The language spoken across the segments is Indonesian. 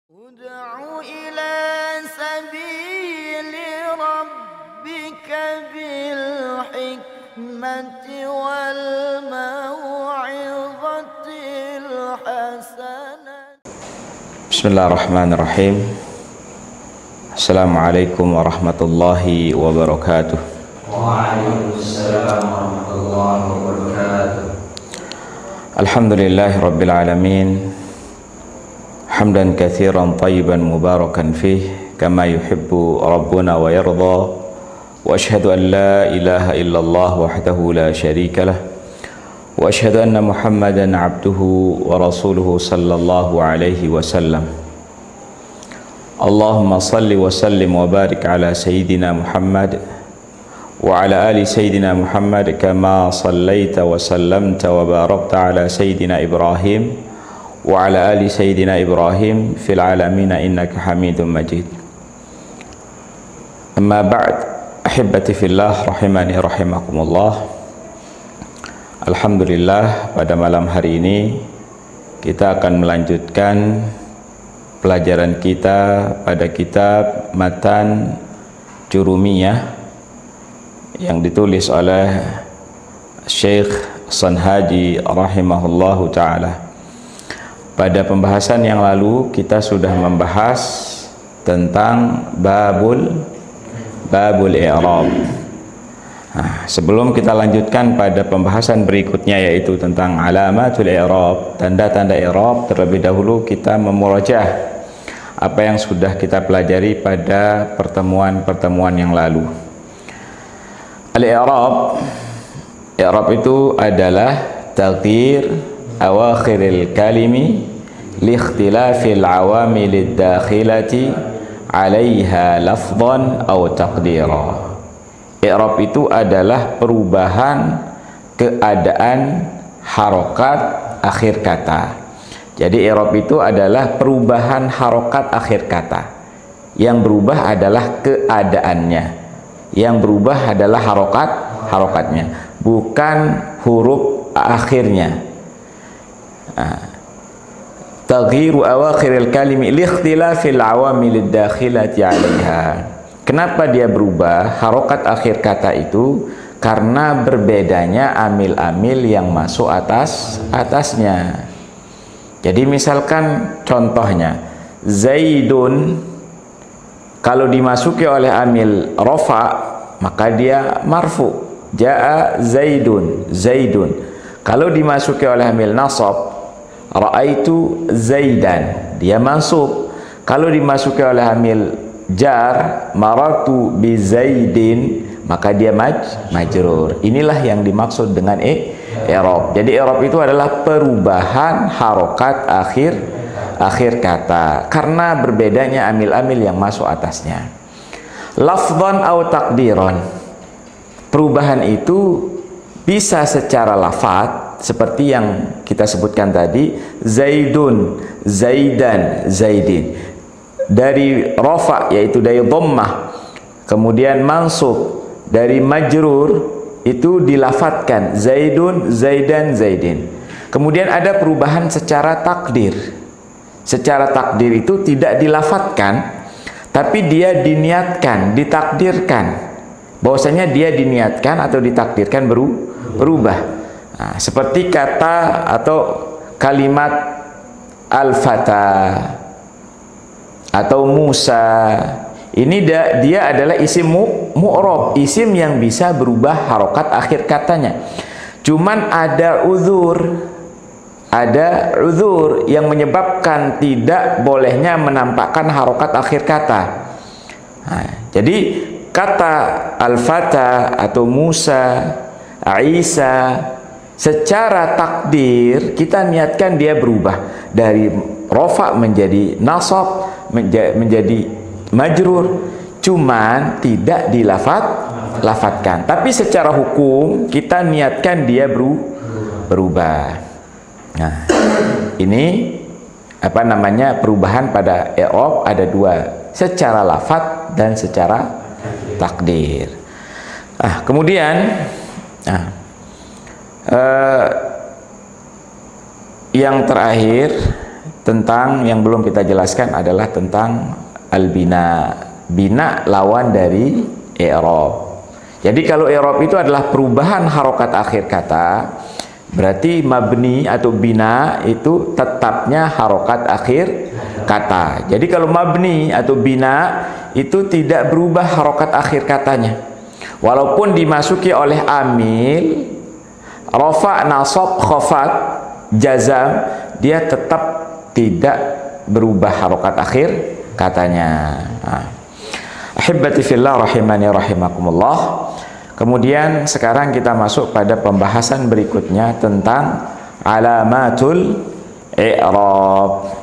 Ud'u ila sabili rabbika bil hikmati wal mau'izatil hasanah. Bismillahirrahmanirrahim. Assalamualaikum warahmatullahi wabarakatuh. Waalaikumsalam warahmatullahi wabarakatuh. Alhamdulillahi rabbil alamin. Hamdan katsiran tayyiban mubarakan fih kama yuhibbu rabbuna wa yarda. Wa ashhadu an la ilaha illallah wahdahu la syarika lah. Wa ashhadu anna Muhammadan abduhu wa rasuluhu sallallahu alaihi wasallam. Allahumma salli wa sallim wa barik ala sayyidina Muhammad wa ala ali sayyidina Muhammad kama sallaita wa sallamta wa barakta ala sayyidina Ibrahim wa ala ali sayyidina Ibrahim fil alamin innaka Hamidum Majid. Amma ba'd, ahibati fillah rahimani rahimakumullah. Alhamdulillah, pada malam hari ini kita akan melanjutkan pelajaran kita pada kitab Matan Jurumiyah yang ditulis oleh Syekh Sanhaji rahimahullahu ta'ala. Pada pembahasan yang lalu kita sudah membahas tentang babul i'rab. Nah, sebelum kita lanjutkan pada pembahasan berikutnya, yaitu tentang alamatul i'rab, tanda-tanda i'rab, terlebih dahulu kita memurajaah apa yang sudah kita pelajari pada pertemuan-pertemuan yang lalu. Al-i'rab itu adalah taghyir awakhiril kalimi liikhtilafil awamilid dakhilati 'alaiha lafdhan aw taqdira. I'rab itu adalah perubahan keadaan harokat akhir kata. Jadi i'rab itu adalah perubahan harokat akhir kata. Yang berubah adalah keadaannya. Yang berubah adalah harokatnya, bukan huruf akhirnya. Taghyiru awakhiril kalimi liikhtilafil awamilid dakhilati 'alaiha. Kenapa dia berubah harokat akhir kata itu? Karena berbedanya amil-amil yang masuk atasnya. Jadi misalkan contohnya Zaidun, kalau dimasuki oleh amil rofa maka dia marfu, jaa Zaidun. Kalau dimasuki oleh amil nasab, ra'aitu Zaidan, dia mansub. Kalau dimasuki oleh amil jar, marartu bi Zaidin, maka dia majrur. Inilah yang dimaksud dengan i'rab. Jadi i'rab itu adalah perubahan harokat akhir kata karena berbedanya amil-amil yang masuk atasnya. Lafdhan au takdiran, perubahan itu bisa secara lafadz seperti yang kita sebutkan tadi, Zaidun, Zaidan, Zaidin. Dari rafa yaitu dari dhammah, kemudian mansub dari majrur itu dilafatkan Zaidun, Zaidan, Zaidin. Kemudian ada perubahan secara takdir. Secara takdir itu tidak dilafatkan, tapi dia diniatkan, ditakdirkan. Bahwasanya dia diniatkan atau ditakdirkan berubah. Nah, seperti kata atau kalimat al-fata atau Musa. Ini dia adalah isim mu'rab, isim yang bisa berubah harokat akhir katanya. Cuman ada uzur yang menyebabkan tidak bolehnya menampakkan harokat akhir kata. Nah, jadi kata al-fata atau Musa, Isa, secara takdir kita niatkan dia berubah dari rofa menjadi nasab, menjadi majrur, cuman tidak dilafatkan. Tapi secara hukum kita niatkan dia berubah. Nah, ini apa namanya, perubahan pada i'rab ada dua, secara lafadz dan secara takdir. Kemudian yang terakhir tentang yang belum kita jelaskan adalah tentang al-bina. Bina lawan dari i'rab. Jadi kalau i'rab itu adalah perubahan harokat akhir kata, berarti mabni atau bina itu tetapnya harokat akhir kata. Jadi kalau mabni atau bina itu tidak berubah harokat akhir katanya, walaupun dimasuki oleh amil, rafa, nasab, khafat, jazam, dia tetap tidak berubah harokat akhir katanya. Ahibbati fillah rahimani rahimakumullah. Kemudian sekarang kita masuk pada pembahasan berikutnya tentang alamatul i'rab.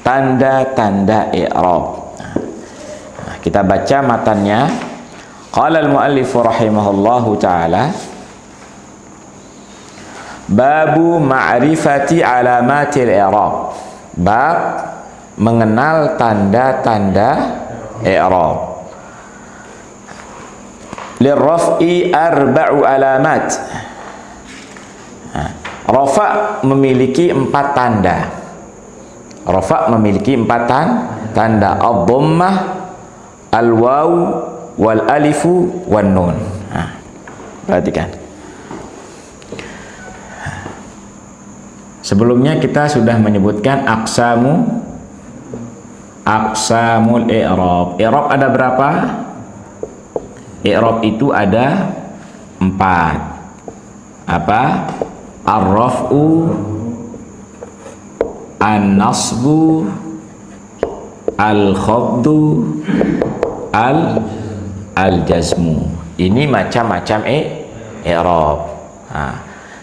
Tanda-tanda i'rab. Kita baca matannya. Qala al-muallif rahimahullahu taala, babu ma'rifati alamatil i'rab. Bab mengenal tanda-tanda i'rab. Lirraf'i arba'u alamat. Rafa memiliki 4 tanda. Rafa memiliki 4 tanda. Ad-dhammah, al-waw, wal alifu, wan nun. Perhatikan. Sebelumnya kita sudah menyebutkan aqsamul i'rab. I'rab ada berapa? I'rab itu ada 4. Apa? Ar-raf'u, an-nasbu, al-khafdu, al-jazmu. Ini macam-macam i'rab.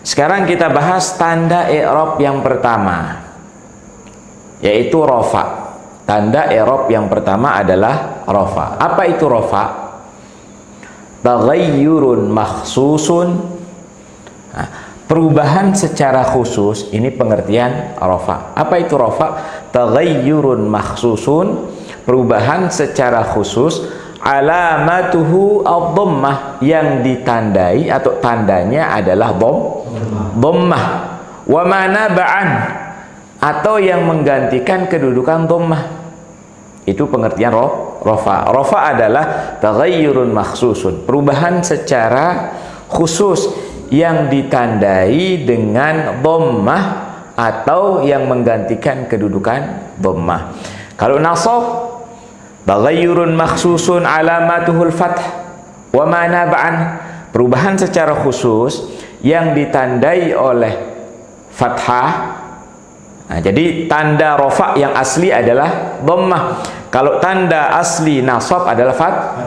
Sekarang kita bahas tanda i'rab yang pertama, yaitu rafa. Tanda i'rab yang pertama adalah rafa. Apa itu rafa? Taghayyurun makhsusun, perubahan secara khusus. Ini pengertian rafa. Apa itu rafa? Taghayyurun makhsusun, perubahan secara khusus. Alamatuhu ad-dhammah, yang ditandai atau tandanya adalah dhammah. Wa manaba'an, atau yang menggantikan kedudukan dhammah. Itu pengertian rafa. Rafa adalah taghayyurun makhsusun, perubahan secara khusus yang ditandai dengan dhammah atau yang menggantikan kedudukan dhammah. Kalau nasab, taghayyurun makhsusun alamatuhul fath wa manaba'an, perubahan secara khusus yang ditandai oleh fathah. Jadi tanda rafa yang asli adalah dhammah. Kalau tanda asli nasab adalah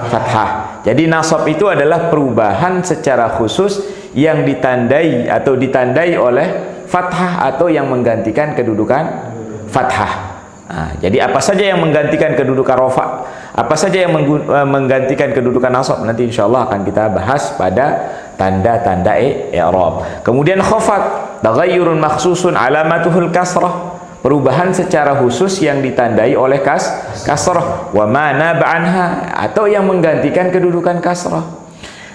fathah. Jadi nasab itu adalah perubahan secara khusus yang ditandai atau ditandai oleh fathah atau yang menggantikan kedudukan fathah. Jadi apa saja yang menggantikan kedudukan rafa, apa saja yang menggantikan kedudukan nasab, nanti insyaallah akan kita bahas pada tanda-tanda i'rab. Kemudian khafat, taghayyurun makhsusun alamatuhul kasrah, perubahan secara khusus yang ditandai oleh kasrah. Wa ma naba'anha, atau yang menggantikan kedudukan kasrah.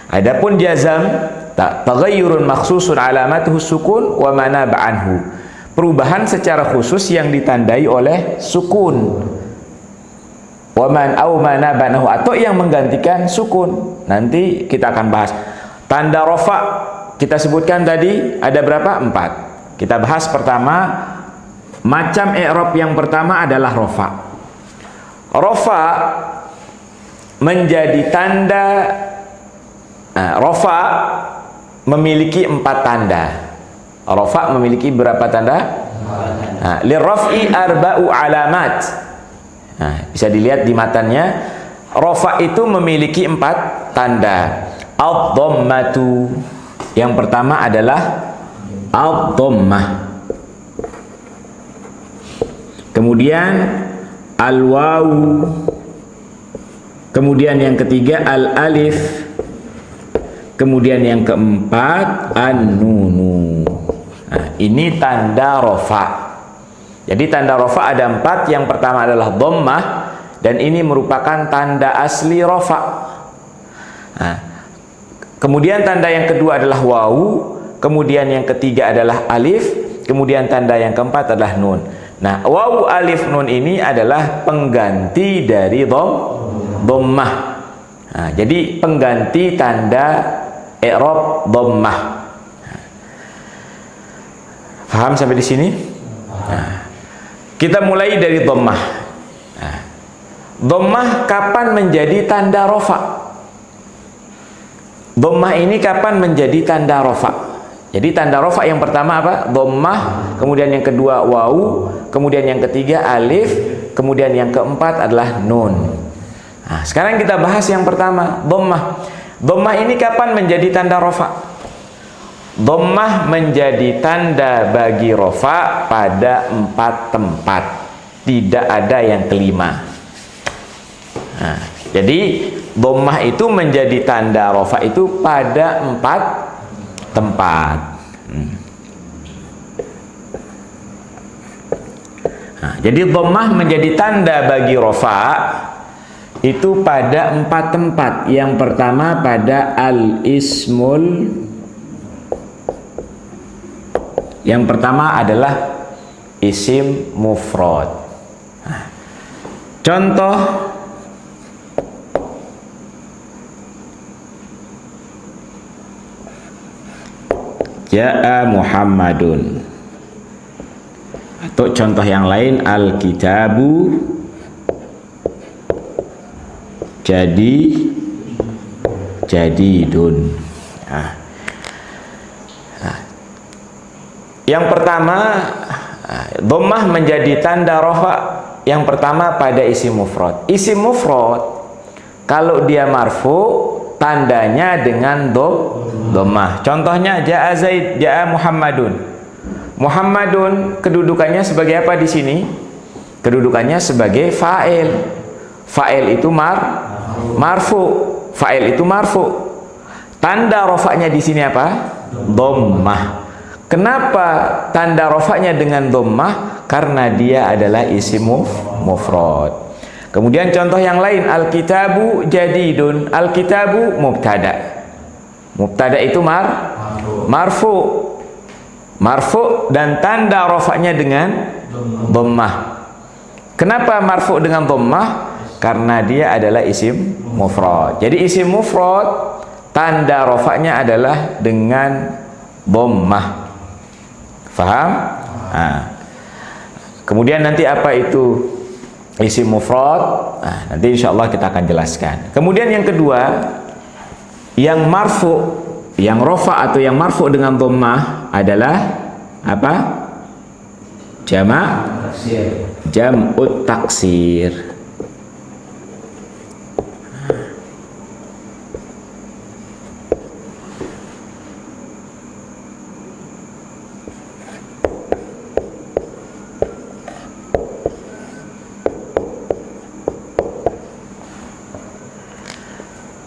Adapun jazam, taghayyurun makhsusun alamatuhus sukun wa ma naba'anhu, perubahan secara khusus yang ditandai oleh sukun. Wa man aw ma naba'anhu, atau yang menggantikan sukun. Nanti kita akan bahas. Tanda rafa kita sebutkan tadi ada berapa? 4. Kita bahas pertama, macam i'rab yang pertama adalah rafa. Rafa menjadi tanda, rafa memiliki 4 tanda. Rafa memiliki berapa tanda? Lirraf'i arba'u alamat. Bisa dilihat di matanya, rafa itu memiliki 4 tanda. Ad-dhammatu, yang pertama adalah ad-dhammah. Kemudian al-wawu. Kemudian yang ketiga al-alif. Kemudian yang keempat an-nunu. Ini tanda rafa. Jadi tanda rafa ada 4. Yang pertama adalah dhammah, dan ini merupakan tanda asli rafa. Kemudian tanda yang kedua adalah wawu, kemudian yang ketiga adalah alif, kemudian tanda yang keempat adalah nun. Nah, wawu alif nun ini adalah pengganti dari dhammah. Nah, jadi pengganti tanda i'rab dhammah. Paham sampai di sini? Nah, kita mulai dari dhammah. Nah, dhammah kapan menjadi tanda rafa? Dhammah ini kapan menjadi tanda rafa? Jadi tanda rafa yang pertama apa? Dhammah, kemudian yang kedua wawu, kemudian yang ketiga alif, kemudian yang keempat adalah nun. Nah, sekarang kita bahas yang pertama, dhammah. Dhammah ini kapan menjadi tanda rafa? Dhammah menjadi tanda bagi rafa pada 4 tempat. Tidak ada yang kelima. Nah, jadi dhammah itu menjadi tanda rafa itu pada 4 tempat. Nah, jadi dhammah menjadi tanda bagi rafa itu pada 4 tempat. Yang pertama pada al-ismul. Yang pertama adalah isim mufrad. Nah, contoh Ja'a Muhammadun, atau contoh yang lain al-kitabu jadidun. Nah, yang pertama dhammah menjadi tanda rafa yang pertama pada isim mufrad. Isim mufrad kalau dia marfu tandanya dengan dhammah. Contohnya ja'a Zaid, ja'a Muhammadun. Muhammadun kedudukannya sebagai apa di sini? Kedudukannya sebagai fa'il. Fa'il itu marfu. Fa'il itu marfu. Tanda rafa'nya di sini apa? Dhammah. Kenapa tanda rafa'nya dengan dhammah? Karena dia adalah isim mufrad. Kemudian contoh yang lain, al-kitabu jadidun. Al-kitabu mubtada. Mubtada itu marfu. Marfu dan tanda rafa'nya dengan dhammah. Kenapa marfu dengan dhammah? Karena dia adalah isim mufrad. Jadi isim mufrad tanda rafa'nya adalah dengan dhammah. Faham? Nah, kemudian nanti apa itu isim mufrad? Nah, nanti insyaallah kita akan jelaskan. Kemudian yang kedua, yang marfu, yang rafa atau yang marfu dengan dhammah adalah apa? Jam'ut taksir.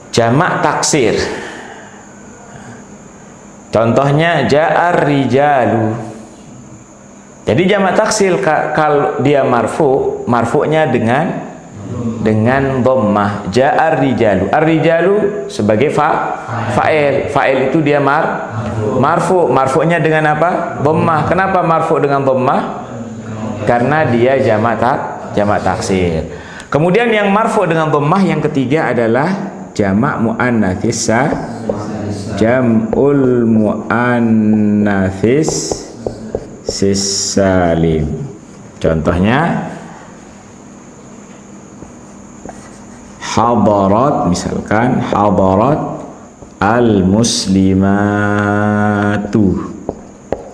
Jamak taksir. Contohnya ja'ar rijalu. Jadi jamak taksir kalau dia marfu'nya dengan dhammah. Ja'ar rijalu. Ar-rijalu sebagai fa'il. Fa'il itu dia marfu'. Marfu'nya dengan apa? Dhammah. Kenapa marfu' dengan dhammah? Karena dia jamak taksir. Kemudian yang marfu' dengan dhammah yang ketiga adalah jamak muannats jam'ul muannats salim. Contohnya hadarat, misalkan hadarat al muslimatu,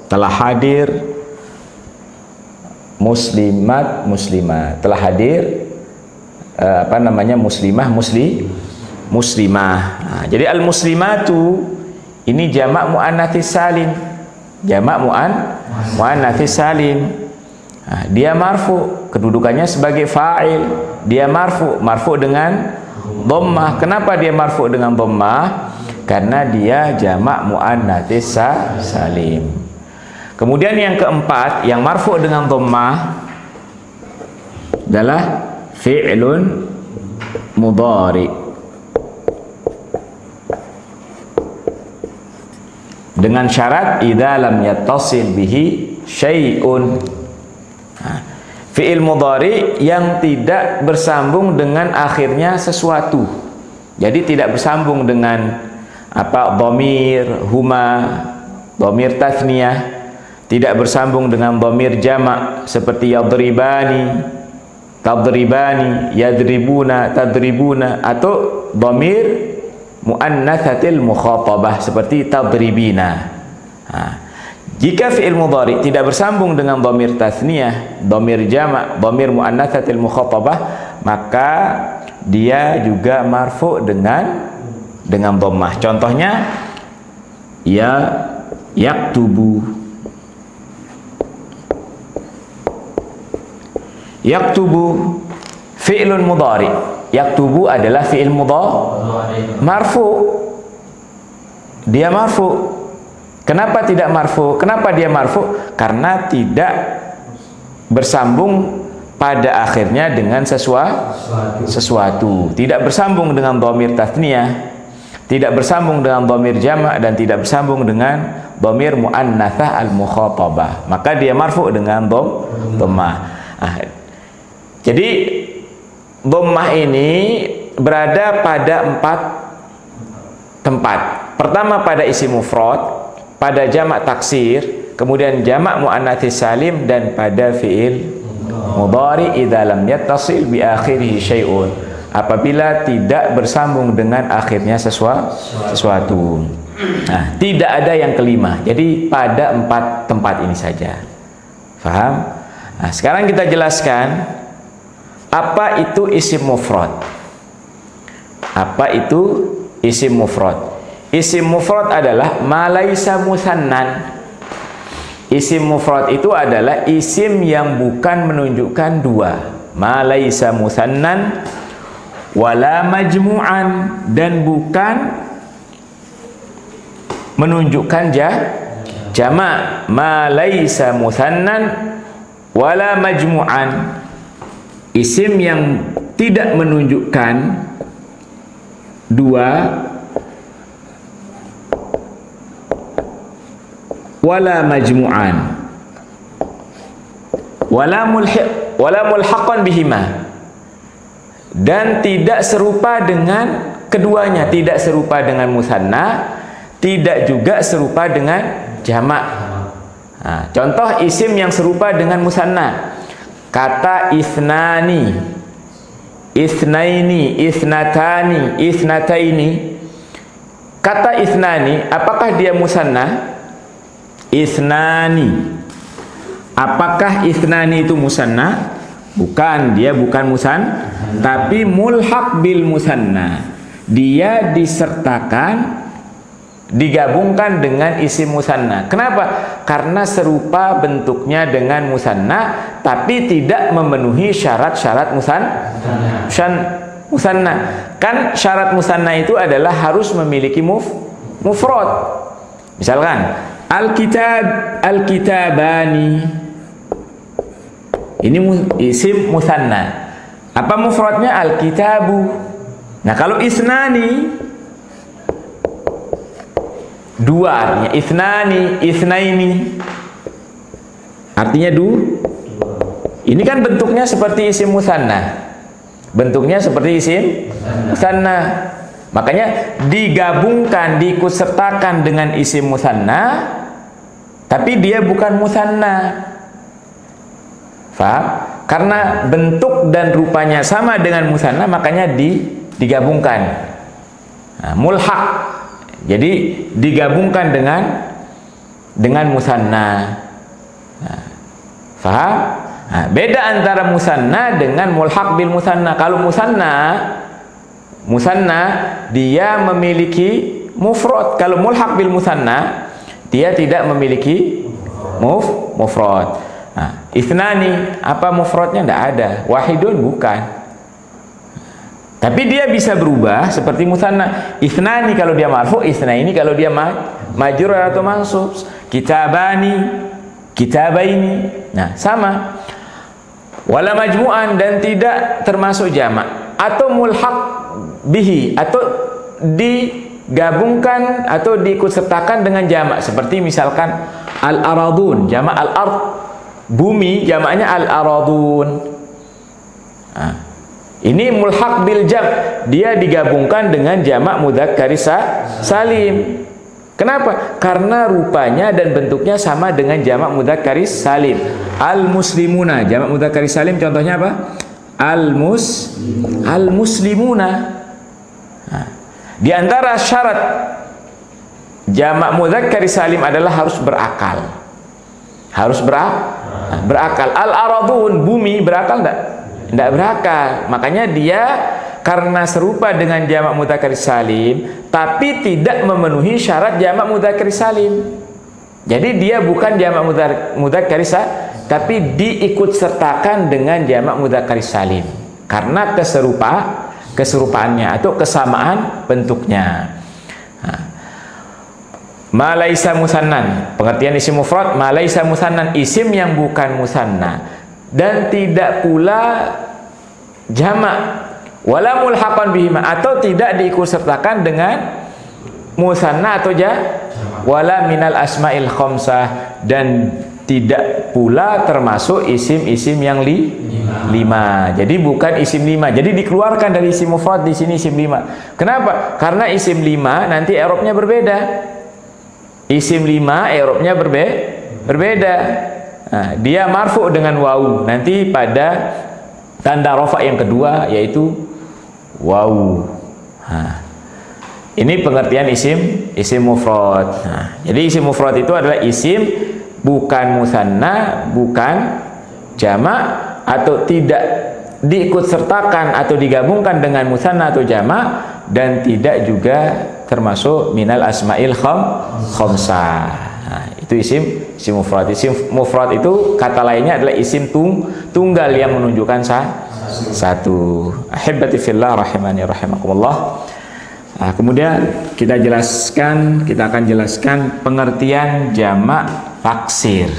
telah hadir muslimat muslimah, telah hadir muslimah. Nah, jadi al muslimatu ini jamak muannats salim. Jamak muannats salim. Nah, dia marfu, kedudukannya sebagai fa'il. Dia marfu dengan dhammah. Kenapa dia marfu dengan dhammah? Karena dia jamak muannats salim. Kemudian yang keempat, yang marfu dengan dhammah adalah fi'lun mudhari. Dengan syarat idza lam yattasil bihi syai'un. Nah, fi'il mudhari yang tidak bersambung dengan akhirnya sesuatu. Jadi tidak bersambung dengan apa, dhamir huma, dhamir tathniyah, tidak bersambung dengan dhamir jamak seperti yadribani, tadribani, yadribuna, tadribuna, atau dhamir muannatsatil mukhatabah seperti tadribina. Jika fi'il mudhari tidak bersambung dengan dhamir tathniyah, dhamir jamak, dhamir muannatsatil mukhatabah, maka dia juga marfu dengan dhammah. Contohnya yaktubu. Yaktubu fi'lun mudhari. Yaktubu adalah fi'il mudhari marfu. Dia marfu. Kenapa tidak marfu? Kenapa dia marfu? Karena tidak bersambung pada akhirnya dengan sesuatu. Tidak bersambung dengan dhamir tathniyah, tidak bersambung dengan dhamir jamak, dan tidak bersambung dengan dhamir muannatsah al-mukhatabah. Maka dia marfu dengan dhammah. Jadi dhammah ini berada pada 4 tempat. Pertama pada isim mufrad, pada jamak taksir, kemudian jamak muannats salim, dan pada fi'il mudhari idza lam yattasil bi akhirih syai'un, apabila tidak bersambung dengan akhirnya sesuatu. Nah, tidak ada yang kelima. Jadi pada 4 tempat ini saja. Paham? Nah, sekarang kita jelaskan apa itu isim mufrad. Apa itu isim mufrad? Isim mufrad adalah ma laisa musannan. Isim mufrad itu adalah isim yang bukan menunjukkan dua. Ma laisa musannan wala majmu'an, dan bukan menunjukkan jamak. Ma laisa musannan wala majmu'an. Isim yang tidak menunjukkan dua, wala majmu'an, wala mulhaqan bihima, dan tidak serupa dengan keduanya. Tidak serupa dengan musanna, tidak juga serupa dengan jamak. Nah, contoh isim yang serupa dengan musanna, kata isnani, isnaini, isnatani, isnataini. Kata isnani, apakah dia musanna? Isnani, apakah isnani itu musanna? Bukan, dia bukan musanna, tapi mulhaq bil musanna. Dia disertakan, digabungkan dengan isim musanna. Kenapa? Karena serupa bentuknya dengan musanna, tapi tidak memenuhi syarat-syarat musanna. Kan syarat musanna itu adalah harus memiliki mufrad. Misalkan al-kitabani, ini isim musanna. Apa mufradnya? Al-kitabu. Nah, kalau isnani, dua, artinya isnani, isnaini, artinya ini kan bentuknya seperti isim musanna. Bentuknya seperti isim musanna. Makanya digabungkan, diikutsertakan dengan isim musanna, tapi dia bukan musanna. Faham? Karena bentuk dan rupanya sama dengan musanna, makanya digabungkan. Nah, mulhaq. Jadi digabungkan dengan musanna. Nah, faham? Nah, beda antara musanna dengan mulhaq bil musanna. Kalau musanna dia memiliki mufrad. Kalau mulhaq bil musanna dia tidak memiliki mufrad. Nah, ithnani, apa mufradnya? Tidak ada. Wahidun, bukan. Tapi dia bisa berubah seperti musanna. Ithnani kalau dia marfu, itsnaini kalau dia majrur atau mansub. Kitabani, kitabaini. Nah, sama. Wala majmu'an, dan tidak termasuk jamak, atau mulhaq bihi, atau digabungkan atau diikutsertakan dengan jamak, seperti misalkan al-aradun, jamak al-ard, bumi jamaknya al-aradun. Nah, ini mulhaq bil jam, dia digabungkan dengan jamak mudzakkar salim. Kenapa? Karena rupanya dan bentuknya sama dengan jamak mudzakkar salim. Al-muslimuna, jamak mudzakkar salim contohnya apa? Al-muslimuna. Nah, di antara syarat jamak mudzakkar salim adalah harus berakal. Harus berakal. Al-aradun, bumi, berakal enggak? Enggak berakal. Makanya dia karena serupa dengan jamak mudzakkar salim tapi tidak memenuhi syarat jamak mudzakkar salim. Jadi dia bukan jamak mudzakkar salim tapi diikut sertakan dengan jamak mudzakkar salim karena keserupaannya atau kesamaan bentuknya. Ma laisa musannan, pengertian isim mufrad, ma laisa musannan, isim yang bukan musanna dan tidak pula jamak, wala mulhaqan bihima, atau tidak diikutsertakan dengan musanna atau wala minal asma'il khamsah, dan tidak pula termasuk isim-isim yang lima. Jadi bukan isim lima. Jadi dikeluarkan dari isim mufrad di sini isim lima. Kenapa? Karena isim lima nanti i'rabnya berbeda. Isim lima i'rabnya berbeda. Nah, dia marfu dengan wawu nanti pada tanda rafa yang kedua yaitu wawu. Nah, ini pengertian isim mufrad. Nah, jadi isim mufrad itu adalah isim bukan musanna, bukan jamak, atau tidak diikutsertakan atau digabungkan dengan musanna atau jamak, dan tidak juga termasuk minal asma'il khamsah. Nah, itu isim mufrad. Isim mufrad itu kata lainnya adalah isim tunggal yang menunjukkan satu. Ahibati fillah rahimani rahimakumullah. Nah, kemudian kita akan jelaskan pengertian jamak taksir.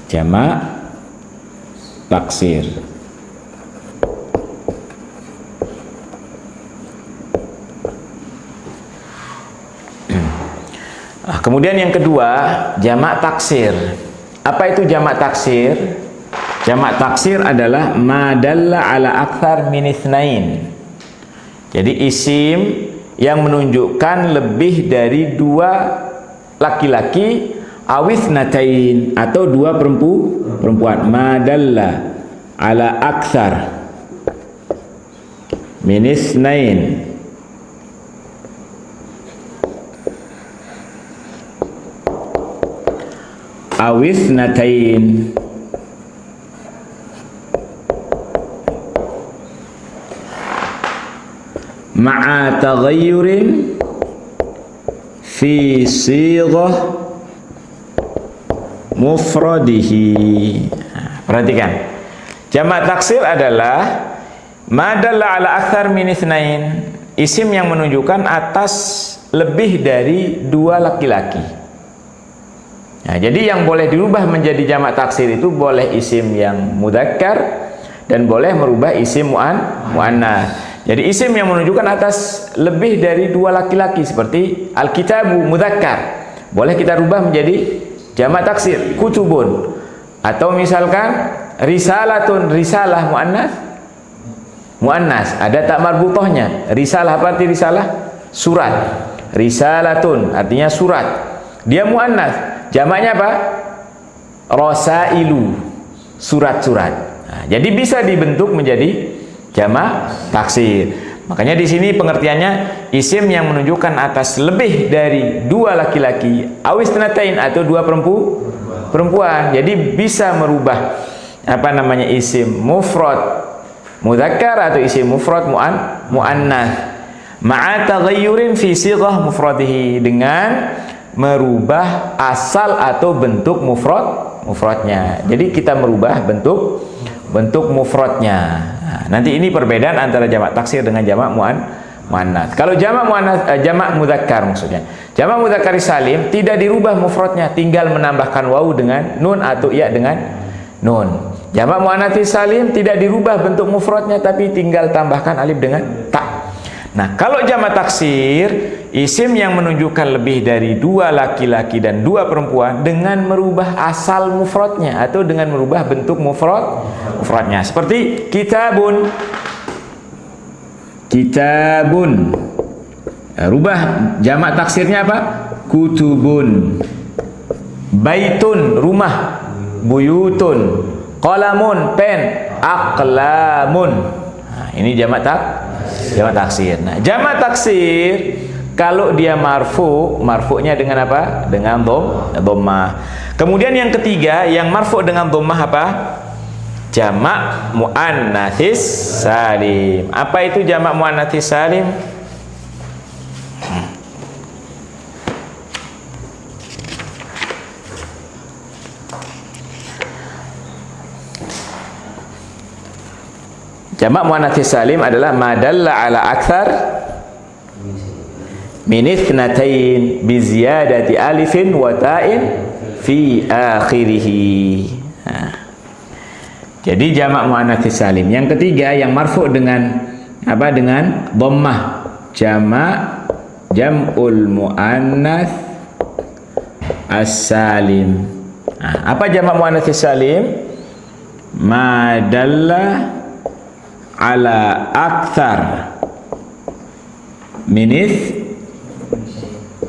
Jamak taksir. Nah, kemudian yang kedua, jamak taksir. Apa itu jamak taksir? Jamak taksir adalah ma dalla ala aktsar min itsnain. Jadi isim yang menunjukkan lebih dari dua laki-laki, awis natain, atau dua perempuan. Madalla ala aktsar min itsnain. Awis natain. Ma'a taghayyurin fi sighah mufradihi. Perhatikan, jamak taksir adalah madalla ala aktsar min itsnain, isim yang menunjukkan atas lebih dari dua laki-laki. Nah, jadi yang boleh dirubah menjadi jamak taksir itu boleh isim yang mudzakkar dan boleh merubah isim muannats. Jadi isim yang menunjukkan atas lebih dari dua laki-laki seperti al-kitabu mudzakkar, boleh kita rubah menjadi jamak taksir kutubun. Atau misalkan risalatun, risalah muannas, ada tak marbutohnya. Risalah apa arti risalah? Surat. Risalatun artinya surat, dia muannas, jamaknya apa? Rasailu, surat-surat. Nah, jadi bisa dibentuk menjadi jamak taksir. Makanya di sini pengertiannya isim yang menunjukkan atas lebih dari dua laki-laki, awis natain, atau dua perempuan. Jadi bisa merubah apa namanya isim mufrad mudzakkar atau isim mufrad muannats ma'a taghayyurin fi sighah mufradihi, dengan merubah asal atau bentuk mufradnya. Jadi kita merubah bentuk mufradnya. Nah, nanti ini perbedaan antara jamak taksir dengan jamak muannats. Kalau jamak jamak mudzakkar maksudnya. Jamak mudzakkar salim tidak dirubah mufradnya, tinggal menambahkan wawu dengan nun atau ya dengan nun. Jamak muannats salim tidak dirubah bentuk mufradnya tapi tinggal tambahkan alif dengan ta. Nah, kalau jamak taksir, isim yang menunjukkan lebih dari 2 laki-laki dan 2 perempuan dengan merubah asal mufradnya atau dengan merubah bentuk mufradnya. Seperti kitabun. Kitabun. Rubah jamak taksirnya apa? Kutubun. Baitun, rumah. Buyutun. Qalamun, pen. Aqlamun. Nah, ini jamak taksir. Nah, jamak taksir kalau dia marfu'nya dengan apa? Dengan dhammah. Kemudian yang ketiga, yang marfu' dengan dhammah apa? Jamak muannatsis salim. Apa itu jamak muannatsis salim? Jamak muannatsis salim adalah madalla ala akthar min itsnatain bi ziyadati alifin wa ta'in fi akhirih. Jadi jamak muannatsis salim. Yang ketiga yang marfu' dengan apa? Dengan dhammah. Jam'ul muannats as-salim. Nah, apa jamak muannatsis salim? Madalla ala akthar min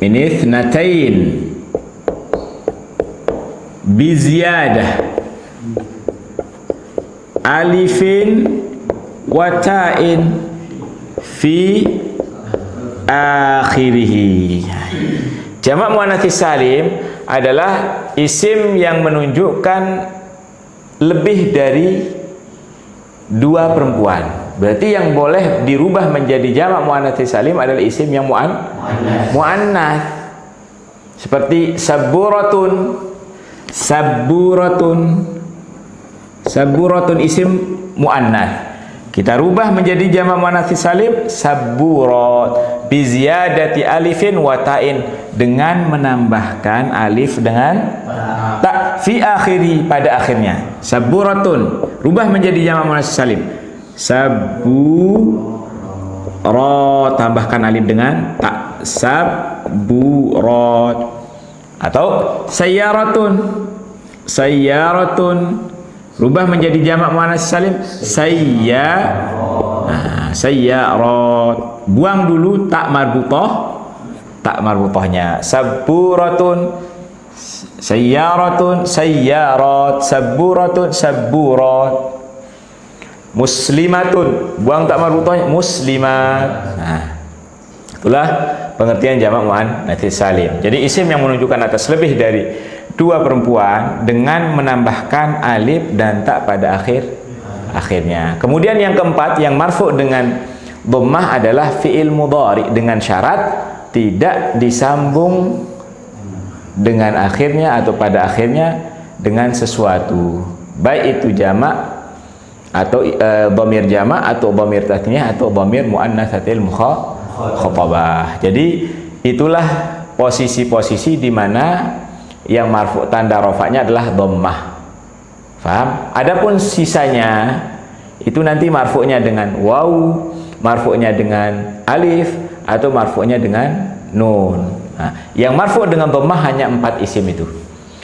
itsnatain bi ziyadah alifin wa ta'in fi akhirih. Jamak muannatsis salim adalah isim yang menunjukkan lebih dari 2 perempuan. Berarti yang boleh dirubah menjadi jamak muannatsis salim adalah isim yang muannats. Seperti saburatun. Saburatun isim muannats. Kita rubah menjadi jamak muannatsis salim saburat bi ziyadati alifin wa ta'in, dengan menambahkan alif dengan ta fi akhiri, pada akhirnya. Saburatun rubah menjadi jamak muannatsis salim saburat, tambahkan alif dengan ta saburat. Atau sayyaratun rubah menjadi jamak muannatsis salim sayyarat. Buang dulu tak marbutohnya. Saburatun sayyaratun sayyarat, saburatun saburat. Muslimatun, buang tak marbutohnya, muslimat. Nah, itulah pengertian jamak muannatsis salim. Jadi isim yang menunjukkan atas lebih dari 2 perempuan dengan menambahkan alif dan tak pada akhirnya. Kemudian yang keempat, yang marfu' dengan dhammah adalah fi'il mudhari dengan syarat tidak disambung dengan akhirnya atau pada akhirnya dengan sesuatu, baik itu jamak atau dhamir jamak atau dhamir tasniyah atau dhamir muannatsatil mukhatabah. Jadi itulah posisi-posisi di mana yang marfu' tanda rafa'nya adalah dhammah. Paham? Adapun sisanya itu nanti marfu'nya dengan waw, marfu'nya dengan alif, atau marfu'nya dengan nun. Nah, yang marfu' dengan dhammah hanya 4 isim itu,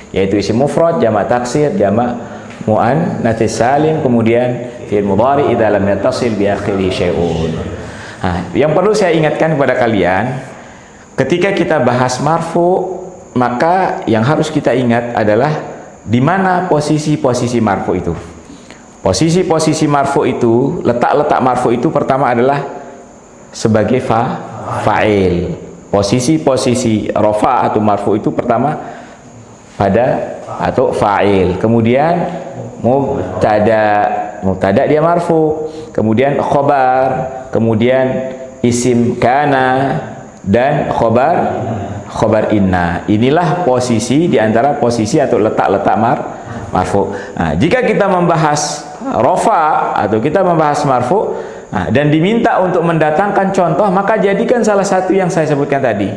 yaitu isim mufrad, jamak taksir, jamak muannatsis salim, kemudian fi'il mudhari idza lam yattasil bi akhirih syai'un. Nah, yang perlu saya ingatkan kepada kalian, ketika kita bahas marfu', maka yang harus kita ingat adalah di mana posisi-posisi marfu itu. Posisi-posisi marfu itu, letak-letak marfu itu pertama adalah sebagai fa'il. Posisi-posisi rafa atau marfu itu pertama pada atau fa'il. Kemudian mubtada dia marfu, kemudian khobar, kemudian isim kana, dan khobar inna. Inilah posisi diantara posisi atau letak-letak marfu. Nah, jika kita membahas rafa atau kita membahas marfu, dan diminta untuk mendatangkan contoh, maka jadikan salah satu yang saya sebutkan tadi.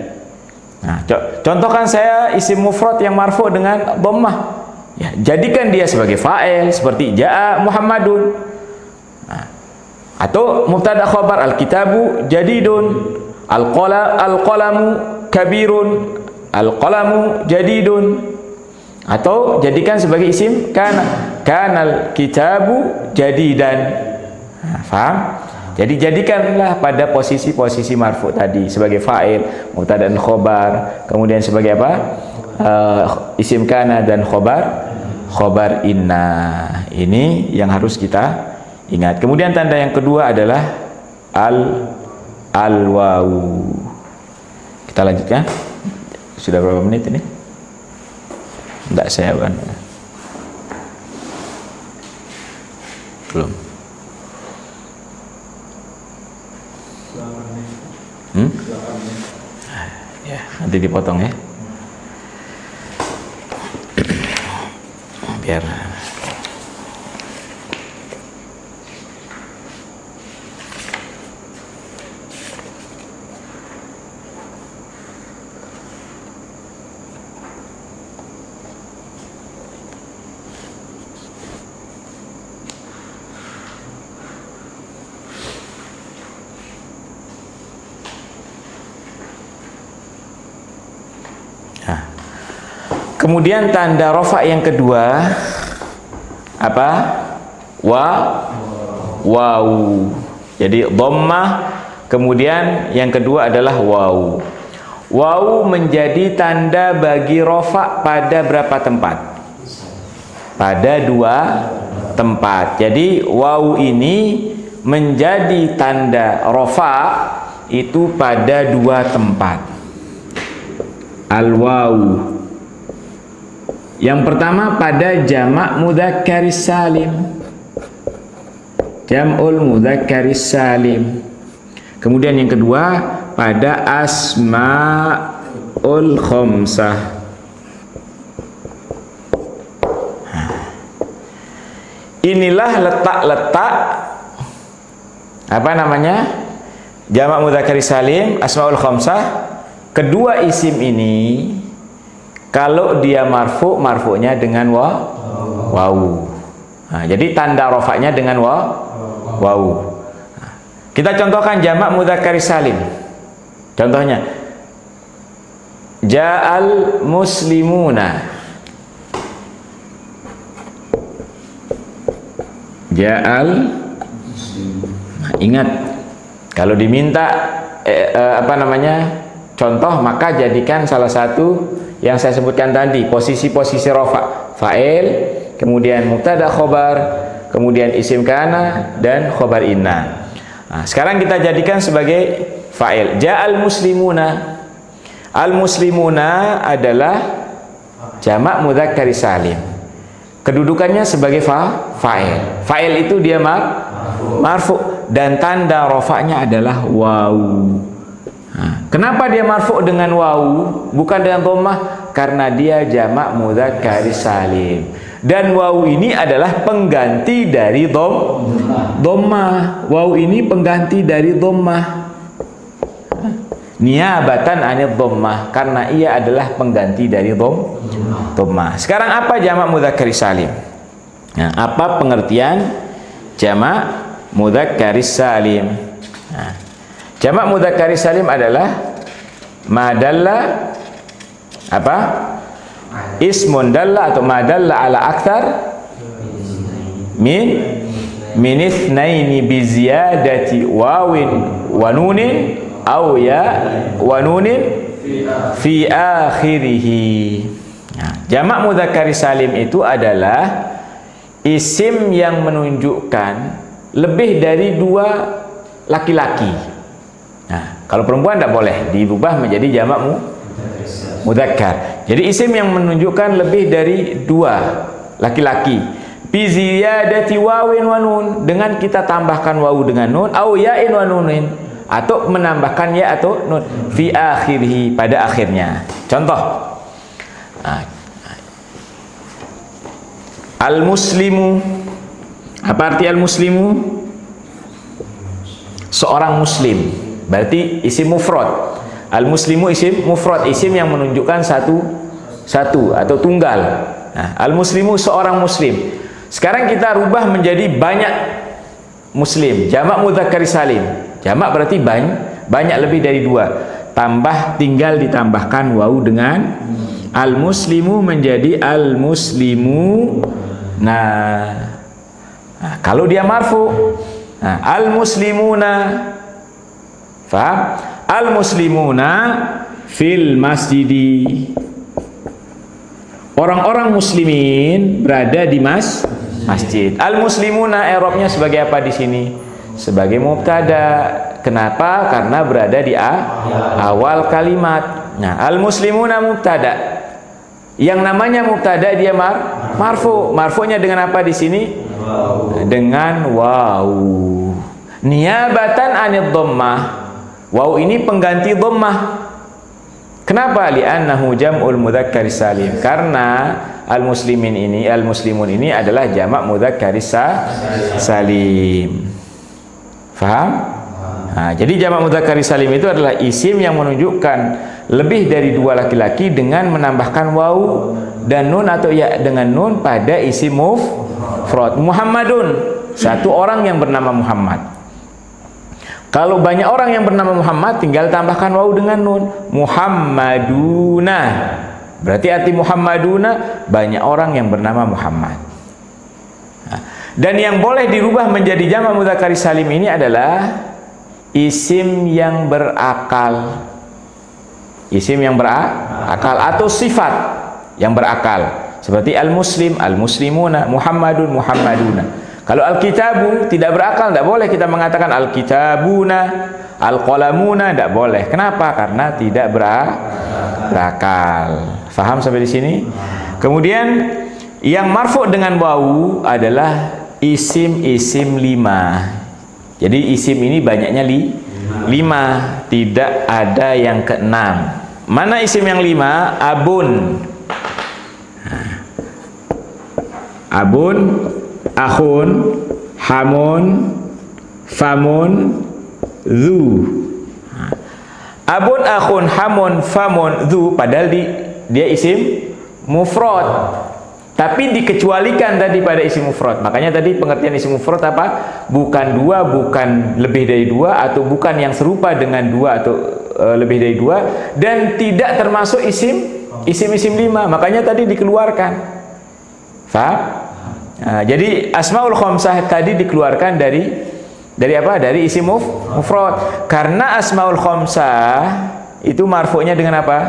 Nah, contohkan saya isim mufrad yang marfu dengan dhammah. Ya, jadikan dia sebagai fa'il seperti jaa Muhammadun. Nah, Atau mubtada khabar, al-kitabu jadidun, al-qalamu kabirun, al-qalamu jadidun. Atau jadikan sebagai isim kanal kitabu jadidan. Nah, paham? Jadi jadikanlah pada posisi-posisi marfu tadi sebagai fa'il, mubtada dan khobar, kemudian sebagai apa? Isim kana dan khobar inna. Ini yang harus kita ingat. Kemudian tanda yang kedua adalah al-wawu. Kita lanjutkan. Sudah berapa menit ini? Tidak saya kan. Belum. Ya, nanti dipotong ya. Biar kemudian tanda rofa yang kedua apa? Wawu. Jadi dhammah, kemudian yang kedua adalah wawu. Wawu menjadi tanda bagi rofa pada berapa tempat? Pada 2 tempat. Jadi wawu ini menjadi tanda rofa itu pada 2 tempat. Al-wawu. Yang pertama pada jamak mudzakkharis salim, jam'ul mudzakkharis salim. Kemudian yang kedua pada asmaul khamsah. Inilah letak-letak apa namanya? Jamak mudzakkharis salim, asmaul khamsah. Kedua isim ini kalau dia marfu, marfu'nya dengan wawu. Nah, jadi tanda rofaknya dengan wawu. Nah, kita contohkan jamak mudzakkharis salim. Contohnya ja'al muslimuna. Ja'al. Nah, ingat kalau diminta apa namanya? Contoh, maka jadikan salah satu yang saya sebutkan tadi, posisi-posisi rofa, fa'il, kemudian mubtada khobar, kemudian isim kana dan khobar inna. Nah, sekarang kita jadikan sebagai fa'il. Ja'al muslimuna. Al-muslimuna adalah jamak mudzakkharis salim. Kedudukannya sebagai fa'il. Fa'il itu dia marfu dan tanda rofaknya adalah wawu. Nah, kenapa dia marfu dengan wawu bukan dengan dhammah? Karena dia jamak mudzakkharis salim. Dan wawu ini adalah pengganti dari dhammah. Wawu ini pengganti dari dhammah. Niabatan anid dhammah, karena ia adalah pengganti dari dhammah. Sekarang apa jamak mudzakkharis salim? Nah, apa pengertian jamak mudzakkharis salim? Nah, jamak mudzakkharis salim adalah madalla apa? Ismun dalla atau madalla ala akthar min itsnaini bi ziyadati wawin wa nunin aw ya wa nunin fi akhirih. Nah, jamak mudzakkharis salim itu adalah isim yang menunjukkan lebih dari 2 laki-laki. Nah, kalau perempuan tidak boleh diubah menjadi jamak mudzakkar. Jadi isim yang menunjukkan lebih dari 2 laki-laki. Bi ziyadati wawin wa nun, dengan kita tambahkan wawu dengan nun, au ya'in wa nunin, atau menambahkan ya atau nun fi akhirih, pada akhirnya. Contoh. Al-muslimu. Apa arti al-muslimu? Seorang muslim. Berarti isim mufrad. Al-muslimu isim mufrad, isim yang menunjukkan satu atau tunggal. Nah, al-muslimu seorang muslim. Sekarang kita rubah menjadi banyak muslim, jamak mudzakkar salim. Jamak berarti banyak lebih dari 2. Tambah, tinggal ditambahkan wawu dengan al-muslimu menjadi al-muslimu. Nah, kalau dia marfu, al-muslimuna, faham? Al-muslimuna fil masjidi. Orang-orang muslimin berada di masjid. Al-muslimuna i'rabnya sebagai apa di sini? Sebagai mubtada. Kenapa? Karena berada di awal kalimat. Nah, al-muslimuna mubtada. Yang namanya mubtada dia marfu. Marfunya dengan apa di sini? Dengan wawu. Niyabatan anid dhammah. Wawu ini pengganti dhammah. Kenapa? Li'annahu jam'ul mudzakkar salim. Karena al-muslimun ini adalah jamak mudzakkar salim. Faham? Nah, jadi jamak mudzakkar salim itu adalah isim yang menunjukkan lebih dari 2 laki-laki dengan menambahkan wawu dan nun atau ya dengan nun pada isim mufrad. Muhammadun, satu orang yang bernama Muhammad. Kalau banyak orang yang bernama Muhammad, tinggal tambahkan wawu dengan nun. Muhammaduna. Berarti arti Muhammaduna, banyak orang yang bernama Muhammad. Dan yang boleh dirubah menjadi jamak mudzakkar salim ini adalah isim yang berakal. Isim yang berakal atau sifat yang berakal. Seperti al-muslim, al-muslimuna, Muhammadun, Muhammaduna. Kalau al-kitabu tidak berakal, tidak boleh kita mengatakan al-kitabuna, al-qalamuna, tidak boleh. Kenapa? Karena tidak berakal. Faham sampai di sini? Kemudian yang marfu dengan wawu adalah isim-isim 5. Jadi isim ini banyaknya 5, tidak ada yang ke-6. Mana isim yang 5? Abun. Abun, akhun, hamun, famun, dhu. Abun, akhun, hamun, famun, dhu, padahal dia isim mufrad, tapi dikecualikan tadi pada isim mufrad. Makanya tadi pengertian isim mufrad apa? Bukan 2, bukan lebih dari 2, atau bukan yang serupa dengan 2 atau lebih dari 2, dan tidak termasuk isim-isim 5. Makanya tadi dikeluarkan. Faham? Nah, jadi asmaul khamsah tadi dikeluarkan dari apa? Dari isim mufrad. Karena asmaul khamsah itu marfu'nya dengan apa?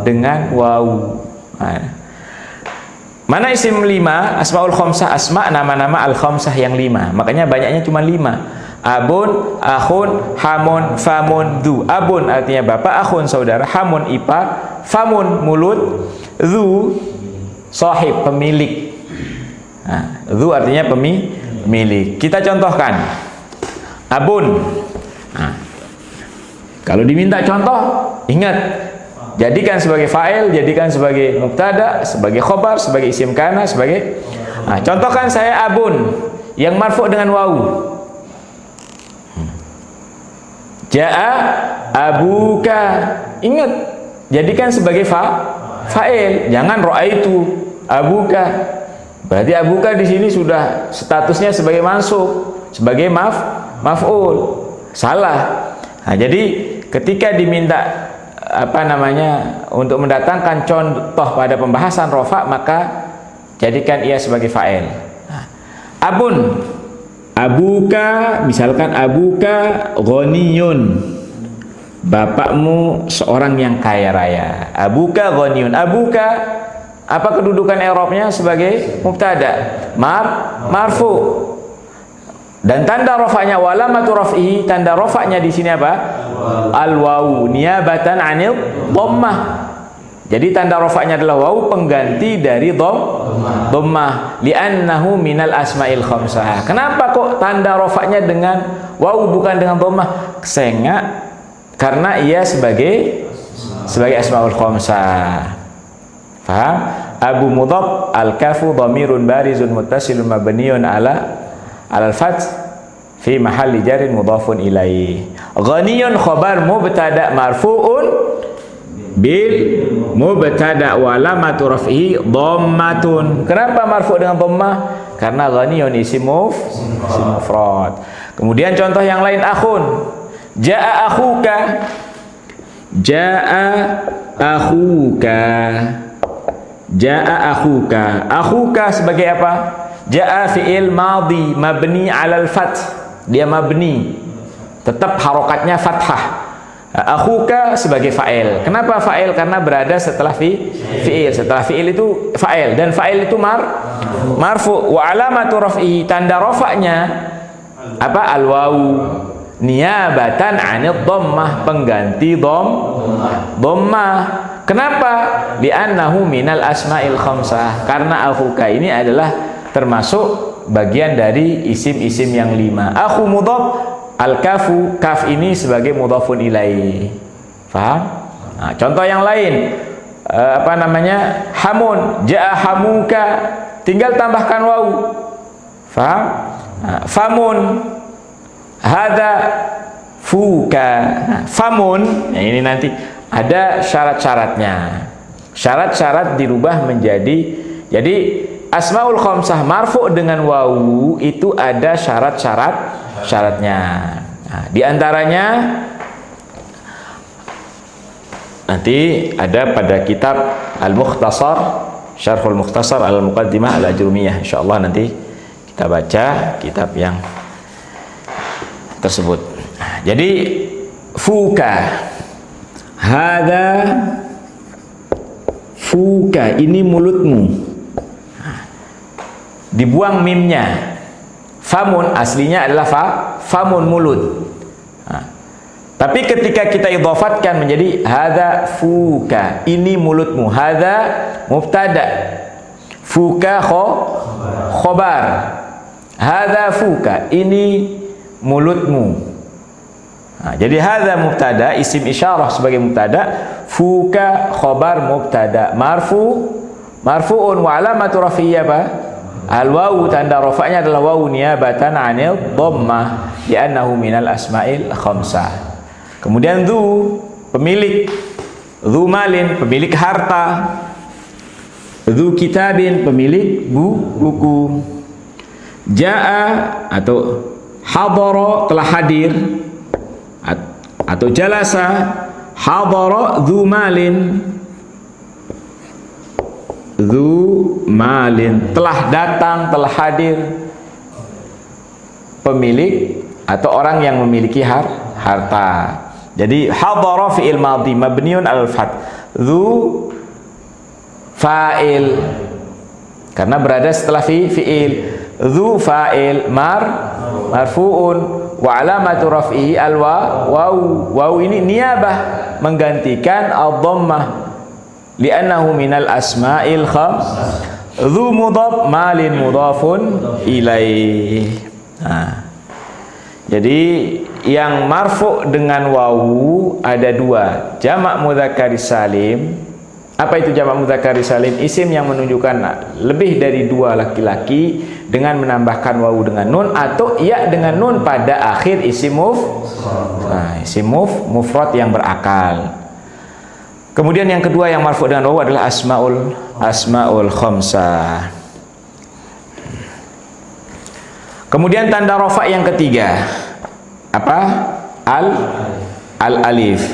Dengan wawu. Nah, mana isim 5? Asmaul khamsah, asma nama-nama al-khamsah yang 5. Makanya banyaknya cuma 5. Abun, akhun, hamun, famun, dhu. Abun artinya bapak, akhun saudara, hamun ipar, famun mulut, dhu sahib pemilik. Nah, dhu artinya pemilik. Kita contohkan. Abun. Nah, kalau diminta contoh, ingat, jadikan sebagai fa'il, jadikan sebagai mubtada, sebagai khobar, sebagai isim kana, sebagai. Nah, contohkan saya abun yang marfu dengan wawu. Ja'a abuka. Ingat, jadikan sebagai fa'il, jangan ra'aitu abuka. Berarti abuka di sini sudah statusnya sebagai mansub, sebagai maf'ul. Salah. Nah, jadi ketika diminta untuk mendatangkan contoh pada pembahasan rofa, maka jadikan ia sebagai fa'il. Nah, abun, abuka, misalkan abuka ghaniyun, bapakmu seorang yang kaya raya. Abuka ghaniyun. Abuka, apa kedudukan i'rabnya? Sebagai mubtada, marfu. Dan tanda rafa'nya, walamatu raf'ihi, tanda rafa'nya di sini apa? Al-wawu niyabatan 'anil dhammah. Jadi tanda rafa'nya adalah wawu pengganti dari dhammah. Li'annahu minal asma'il khamsah. Kenapa kok tanda rafa'nya dengan wawu bukan dengan dhammah? Karena ia sebagai asma'ul khamsah. Faham? Abu mudhaf, al-kafu dhamirun barizun muttasilun mabniun al-fath fi mahalli jarin mudhafun ilaih. Ghaniyun khabar mubtada marfu'un bil mubtada wa alamatu raf'ihi dhammatun. Kenapa marfu' dengan dhammah? karena ghaniyun isim mufrad. Kemudian contoh yang lain, akhun. Jaa akhuka. Jaa akhuka. Jaa akhuka. Akhuka sebagai apa? Jaa fi'il madhi mabni 'alal fath. Dia mabni. Tetap harokatnya fathah. Akhuka sebagai fa'il. Kenapa fa'il? Karena berada setelah fi'il. Setelah fi'il itu fa'il, dan fa'il itu marfu. Wa alamatu raf'ihi, tanda rafa'nya apa? Al-wawu niyabatan 'anid dhammah, pengganti dhammah. Kenapa? Li'annahu minal asma'il khamsah. Karena akhuka ini adalah termasuk bagian dari isim-isim yang 5. Akhu mudhaf, al-kafu, kaf ini sebagai mudhafun ilaih. Faham? Nah, contoh yang lain, apa namanya? Hamun. Jaa hamuka, tinggal tambahkan wawu. Faham? Nah, famun. Hada fuka. Nah, famun, nah, ini nanti ada syarat-syaratnya. Syarat-syarat dirubah menjadi, jadi asmaul khamsah marfu dengan wawu itu ada syaratnya. Nah, di antaranya nanti ada pada kitab Al-Mukhtasar, Syarhul Mukhtasar Al-Muqaddimah Al-Ajrumiyah. Insyaallah nanti kita baca kitab yang tersebut. Nah, jadi fuka, hada fuka, ini mulutmu. Dibuang mimnya. Famun aslinya adalah famun, mulut. Nah, tapi ketika kita idhafatkan menjadi hadza fuka, ini mulutmu. Hadza mubtada, fuka khobar. Hadza fuka, ini mulutmu. Nah, jadi hadza mubtada, isim isyarah sebagai mubtada, fuka khobar mubtada, marfu'un wa alamatu raf'ihi apa? Al-wawu, tanda rafa'nya adalah wawu niyabatan 'anil dhammah li'annahu minal asma'il khamsah. Kemudian dzu, pemilik. Dzu malin, pemilik harta. Dzu kitabin, pemilik buku. Jaa atau hadara, telah hadir, atau jalasa, hadara dzu malin. Dzu malin, telah datang, telah hadir, pemilik atau orang yang memiliki harta. Jadi hadara fi'il madhi mabniun al fath, dzu fa'il karena berada setelah fi'il, dzu fa'il marfu'un wa alamatu raf'ihi al wawu ini niyabah, menggantikan ad-dhammah li'annahu minal asma'il khams. Dzu mudhaf, malin mudhafun ilaih. Nah, jadi yang marfu dengan wawu ada dua, jamak mudzakkar salim. Apa itu jamak mudzakkar salim? Isim yang menunjukkan lebih dari dua laki-laki dengan menambahkan wawu dengan nun atau ya dengan nun pada akhir isim isim mufrad yang berakal. Kemudian yang kedua yang marfu dengan wawu adalah asmaul khamsah. Kemudian tanda rafa yang ketiga apa? Al alif.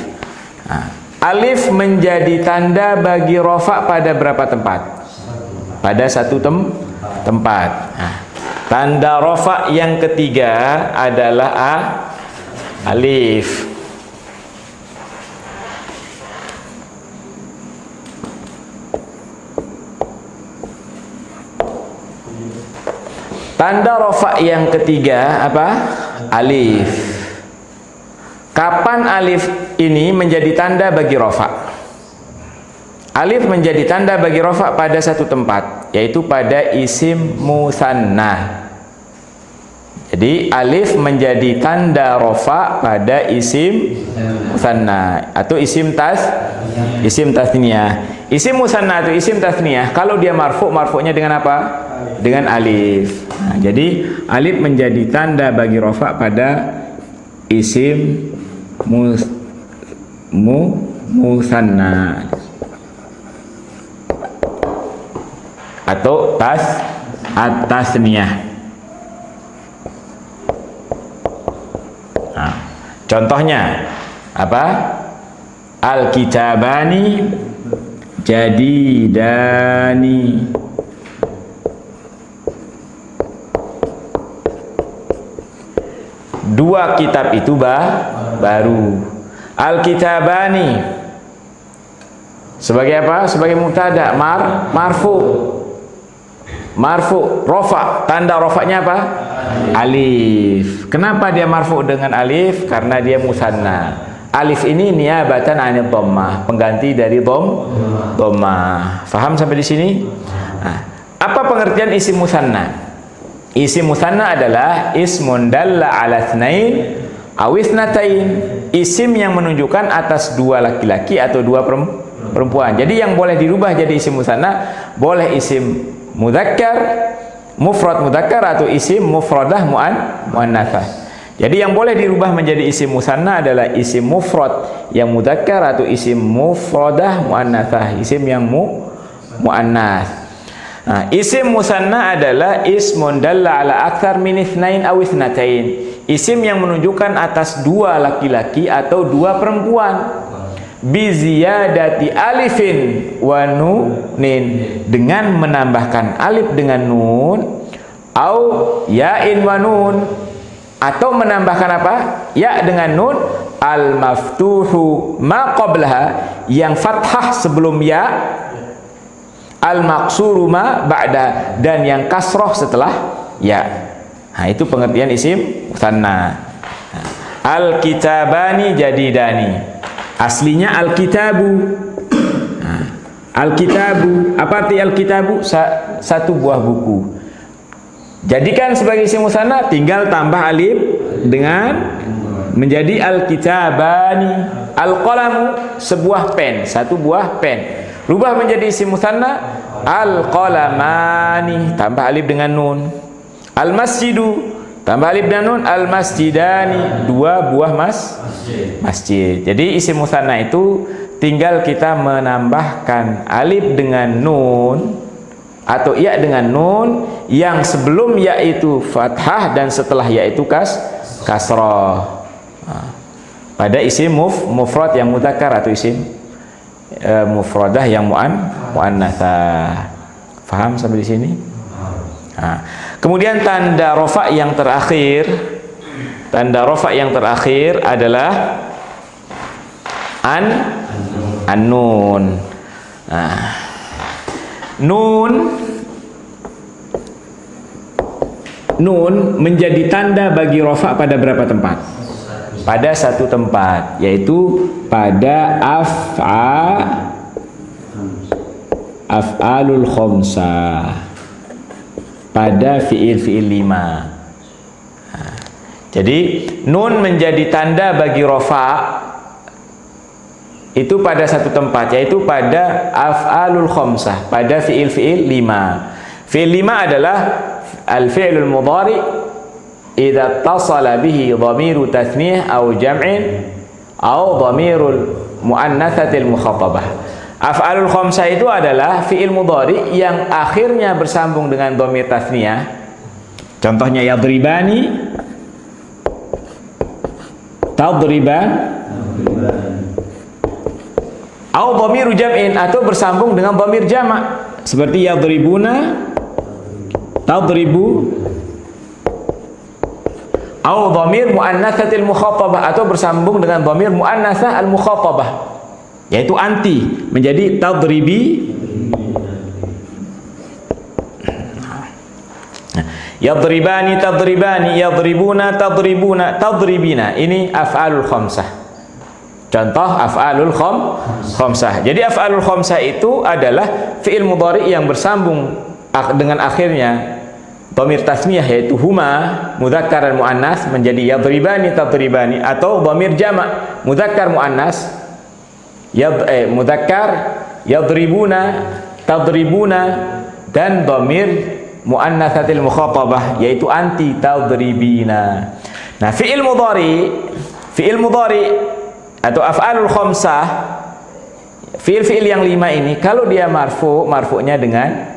Nah, alif menjadi tanda bagi rafa pada berapa tempat? Pada satu tempat. Nah, tanda rafa yang ketiga adalah alif. Tanda rafa yang ketiga apa? Alif. Kapan alif ini menjadi tanda bagi rafa? Alif menjadi tanda bagi rafa pada satu tempat, yaitu pada isim musanna. Jadi alif menjadi tanda rafa pada isim musanna atau isim tasniyah. Isim musanna atau isim tasniyah kalau dia marfu'nya dengan apa? Dengan alif. Nah, jadi alif menjadi tanda bagi rafa pada isim musanna atau at-tasniyah. Nah, contohnya apa? Al-kitabani jadidani. Dua kitab itu baru. Al-kitabani sebagai apa? Sebagai mubtada, marfu. Rafa, tanda rafa'nya apa? Alif. Kenapa dia marfu dengan alif? Karena dia musanna. Alif ini niyabatan 'anil dhammah, pengganti dari dhammah. Faham sampai di sini? Nah, apa pengertian isim musanna? Isim musanna adalah ismun dalla 'ala tsnain aw itsnatain. Isim yang menunjukkan atas dua laki-laki atau dua perempuan. Jadi yang boleh dirubah jadi isim musanna, boleh isim mudzakkar, mufrad mudzakkar, atau isim mufradah muannatsah. Jadi yang boleh dirubah menjadi isim musanna adalah isim mufrad yang mudzakkar atau isim mufradah muannatsah, isim yang muannats. Nah, isim musanna adalah ismun dalla ala aktsar min itsnain aw itsnatain. Isim yang menunjukkan atas dua laki-laki atau dua perempuan. Bi ziyadati alifin wa nunin, dengan menambahkan alif dengan nun, au ya'in wa nun, atau menambahkan apa? Ya dengan nun, al maftuhu ma qablaha, yang fathah sebelum ya, al maqsuru ma ba'da, dan yang kasroh setelah ya. Nah, itu pengertian isim musanna. Al kitabani jadidani, aslinya al-kitabu. Nah, al-kitabu, apa arti al-kitabu? Satu buah buku. Jadikan sebagai isim musanna, tinggal tambah alif dengan menjadi al-kitabani. Al-qalamu, sebuah pen, satu buah pen. Rubah menjadi isim musanna, al-qalamani, tambah alif dengan nun. Al-masjidu, tambah alif dan nun, al-masjidani, dua buah masjid. Jadi isim musanna itu tinggal kita menambahkan alif dengan nun atau ya dengan nun, yang sebelum ya itu fathah dan setelah ya itu kasroh. Nah, pada isim mufrad yang mudzakkar atau isim mufradah yang muannatsah. Faham sampai di sini? Nah, kemudian tanda rafa yang terakhir, adalah an-nun. Nah, nun menjadi tanda bagi rafa pada berapa tempat? Pada satu tempat, yaitu pada af'alul khamsah, pada fi'il 5. Nah, jadi nun menjadi tanda bagi rafa itu pada satu tempat, yaitu pada af'alul khamsah, pada fi'il 5. Fi'il 5 adalah al-fi'lul mudhari idza tasala bihi dhamiru tathniyah aw jam'in aw dhamirul muannatsatil mukhatabah. Af'alul khamsah itu adalah fi'il mudhari yang akhirnya bersambung dengan dhamir tathniyah. Contohnya yadribani, tadriban, au dhamiru jam'in, atau bersambung dengan dhamir jamak seperti yadribuna, tadribu, au dhamir muannatsatil mukhatabah, atau bersambung dengan dhamir muannatsah al mukhatabah, yaitu anti, menjadi tadribi. Yadribani, tadribani, yadribuna, tadribuna, tadribina. Ini af'alul khamsah. Contoh af'alul khamsah. Jadi af'alul khamsah itu adalah fi'il mudhari yang bersambung dengan akhirnya dhamir tasniyah, yaitu huma mudzakkar dan muannas, menjadi yadribani, tadribani, atau dhamir jamak mudzakkar muannas mudzakkar yadribuna, tadribuna, dan dhamir muannatsatil mukhatabah, yaitu anti tadribina. Nah, fi'il mudhari atau af'alul khamsah, fi'il yang 5 ini, kalau dia marfu'nya dengan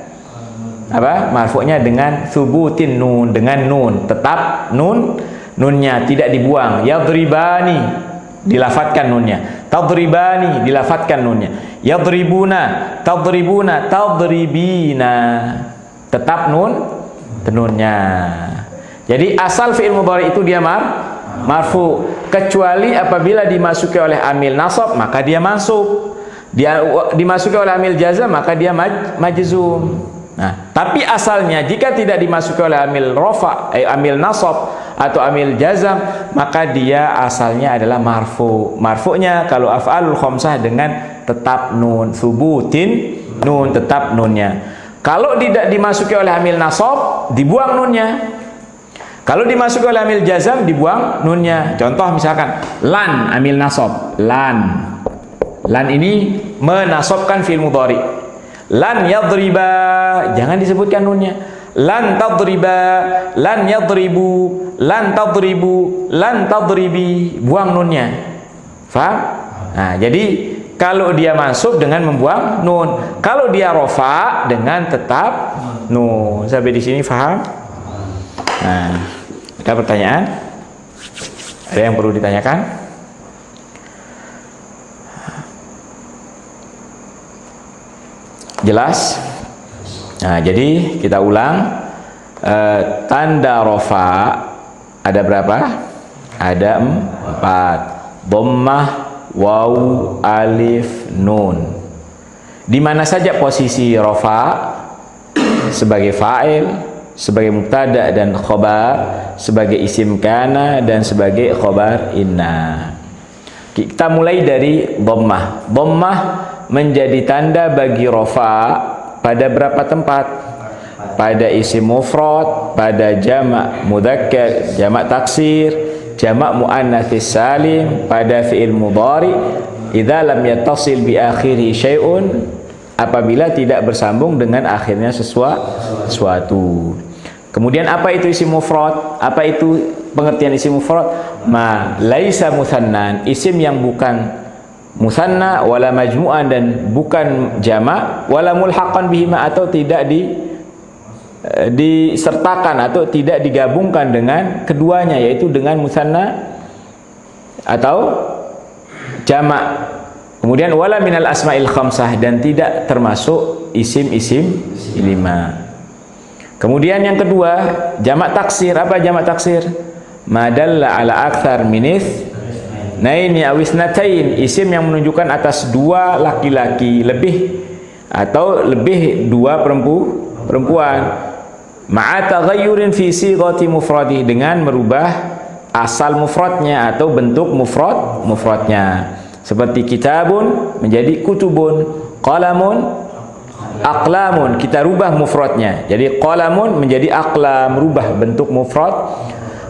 apa? Marfu'nya dengan thubutin nun, dengan nun, tetap nunnya tidak dibuang. Yadribani dilafatkan nunnya, tadribani dilafatkan nunnya, yadribuna tadribina tetap nunnya. Jadi asal fi'il mudhari itu dia marfu, kecuali apabila dimasuki oleh amil nasab maka dia mansub, dia dimasuki oleh amil jazam maka dia majzum. Nah, tapi asalnya jika tidak dimasuki oleh amil rafa, amil nasab atau amil jazam, maka dia asalnya adalah marfu. Marfu'nya kalau af'alul khamsah dengan tetap nun, thubutin nun, tetap nunnya. Kalau tidak dimasuki oleh amil nasab, dibuang nunnya. Kalau dimasuki oleh amil jazam, dibuang nunnya. Contoh misalkan lan, amil nasab, lan ini menasabkan fi'il mudhari. Lan yadriba, jangan disebutkan nunnya. Lan tadriba, lan yadribu, lan tadribu, lan tadribi, buang nunnya. Faham? Nah, jadi kalau dia mansub dengan membuang nun, kalau dia rofa dengan tetap nun. Sampai di sini faham? Nah, ada pertanyaan? Ada yang perlu ditanyakan? Jelas? Nah, jadi kita ulang. Tanda rofa ada berapa? Ada 4. Dhammah, waw, alif, nun. Di mana saja posisi rofa? Sebagai fa'il, sebagai mubtada dan khobar, sebagai isim kana dan sebagai khobar inna. Kita mulai dari dhammah. Dhammah menjadi tanda bagi rofa pada berapa tempat? Pada isim mufrad, pada jamak mudzakkar, jamak taksir, jamak muannats salim, pada fi'il mudhari idza lam yattasil bi akhirih syai'un, apabila tidak bersambung dengan akhirnya sesuatu. Kemudian apa itu isim mufrad? Apa itu pengertian isim mufrad? Ma laisa mutsannan, isim yang bukan musanna wala majmu'an dan bukan jamak, wala mulhaqan bihima atau tidak disertakan atau tidak digabungkan dengan keduanya, yaitu dengan musanna atau jamak. Kemudian wala minal asma'il khamsah, dan tidak termasuk isim-isim 5. Kemudian yang kedua, jamak taksir. Apa jamak taksir? Madalla ala akthar minis naini awisnatain, isim yang menunjukkan atas 2 laki-laki lebih atau lebih 2 perempuan. Ma'a taghayyurin fi sighati mufradih, dengan merubah asal mufradnya atau bentuk mufradnya. Seperti kitabun menjadi kutubun, qalamun aqlamun, kita rubah mufradnya. Jadi qalamun menjadi aqlam, rubah bentuk mufrad.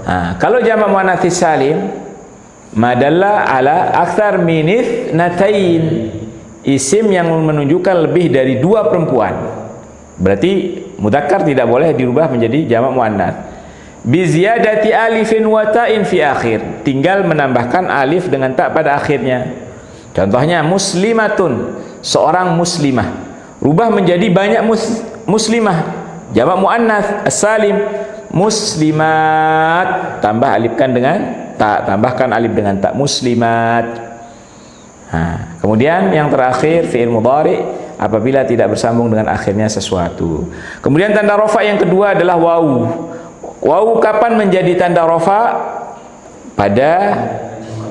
Nah, kalau jamak muannats salim madalla ala aktsar min itsnatain, isim yang menunjukkan lebih dari 2 perempuan. Berarti mudzakkar tidak boleh dirubah menjadi jamak muannats. Bi ziyadati alifin wa ta'in fi akhir, tinggal menambahkan alif dengan ta pada akhirnya. Contohnya muslimatun, seorang muslimah, rubah menjadi banyak muslimah, jamak muannats as-salim. Muslimat, tambah alifkan dengan tak, tambahkan alif dengan tak, muslimat. Nah, kemudian yang terakhir fi'il mudhari apabila tidak bersambung dengan akhirnya sesuatu. Kemudian tanda rofa yang kedua adalah waw. Waw kapan menjadi tanda rofa? Pada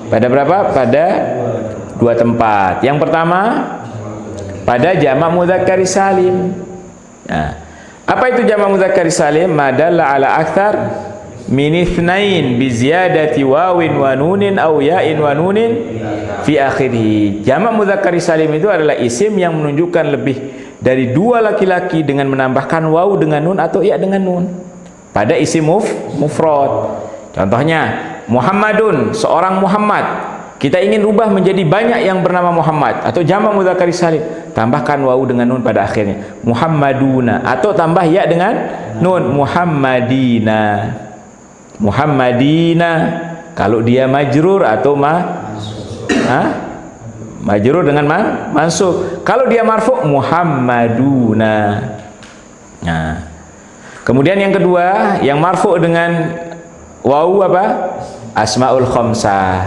berapa? Pada 2 tempat. Yang pertama pada jamak mudzakkar salim. Nah, apa itu jamak mudzakkar salim? Madalla ala aktsar min itsnain bi ziyadati wawin wa nunin aw ya'in wa nunin fi akhirih. Jamak mudzakkar salim itu adalah isim yang menunjukkan lebih dari 2 laki-laki dengan menambahkan waw dengan nun atau ya dengan nun pada isim mufrad. Contohnya Muhammadun, seorang Muhammad. Kita ingin rubah menjadi banyak yang bernama Muhammad atau jamak mudzakkar salim, tambahkan waw dengan nun pada akhirnya. Muhammaduna, atau tambah ya dengan nun, Muhammadina. Muhammadina kalau dia majrur atau majrur dengan mansub. Kalau dia marfu, Muhammaduna. Nah, kemudian yang kedua, yang marfu dengan wawu apa? Asmaul khamsah.